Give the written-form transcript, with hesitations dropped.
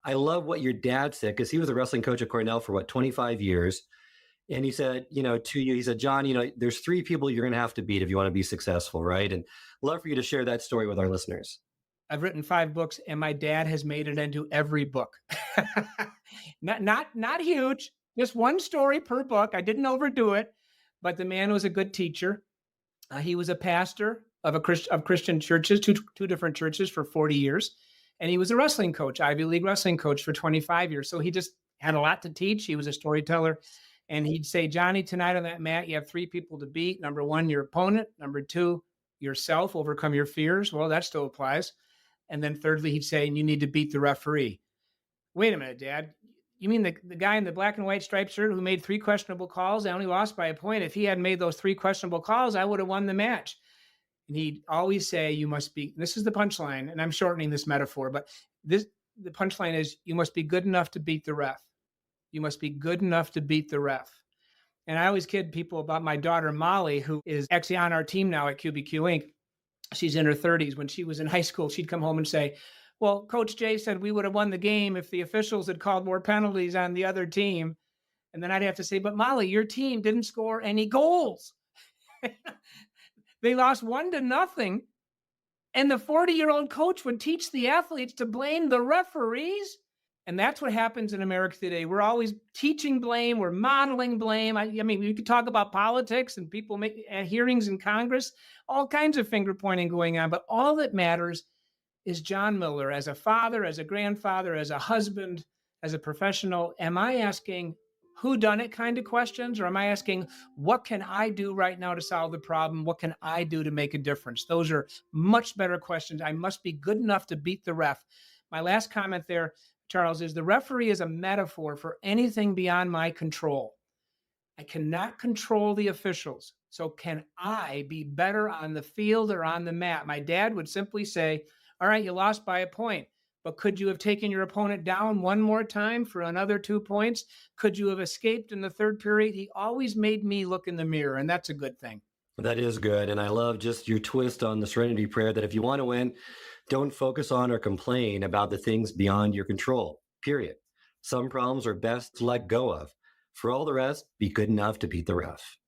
I love what your dad said because he was a wrestling coach at Cornell for what, 25 years. And he said, to you, he said, John, there's three people you're going to have to beat if you want to be successful, right? And love for you to share that story with our listeners. I've written 5 books, and my dad has made it into every book. Not huge, just one story per book. I didn't overdo it, but the man was a good teacher. He was a pastor of Christian churches, two different churches for 40 years, and he was a wrestling coach, Ivy League wrestling coach for 25 years. So he just had a lot to teach. He was a storyteller, and he'd say, Johnny, tonight on that mat, you have 3 people to beat. Number 1, your opponent. Number 2, yourself. Overcome your fears. Well, that still applies. And then thirdly, he'd say, you need to beat the referee. Wait a minute, Dad. You mean the guy in the black and white striped shirt who made 3 questionable calls? I only lost by a point. If he hadn't made those 3 questionable calls, I would have won the match. And he'd always say, you must be, this is the punchline, and I'm shortening this metaphor, but the punchline is, you must be good enough to beat the ref. You must be good enough to beat the ref. And I always kid people about my daughter, Molly, who is actually on our team now at QBQ Inc. She's in her 30s. When she was in high school, she'd come home and say, well, Coach Jay said we would have won the game if the officials had called more penalties on the other team. And then I'd have to say, but Molly, your team didn't score any goals. They lost 1-0. And the 40-year-old coach would teach the athletes to blame the referees. And that's what happens in America today. We're always teaching blame. We're modeling blame. I mean, we could talk about politics and people make hearings in Congress, all kinds of finger pointing going on. But all that matters is John Miller, as a father, as a grandfather, as a husband, as a professional. Am I asking whodunit kind of questions, or am I asking, what can I do right now to solve the problem? What can I do to make a difference? Those are much better questions. I must be good enough to beat the ref. My last comment there, Charles, is the referee is a metaphor for anything beyond my control. I cannot control the officials. So can I be better on the field or on the mat? My dad would simply say, all right, you lost by a point, but could you have taken your opponent down one more time for another 2 points? Could you have escaped in the third period? He always made me look in the mirror, and that's a good thing. That is good. And I love just your twist on the Serenity Prayer that if you want to win, don't focus on or complain about the things beyond your control, period. Some problems are best to let go of. For all the rest, be good enough to beat the ref.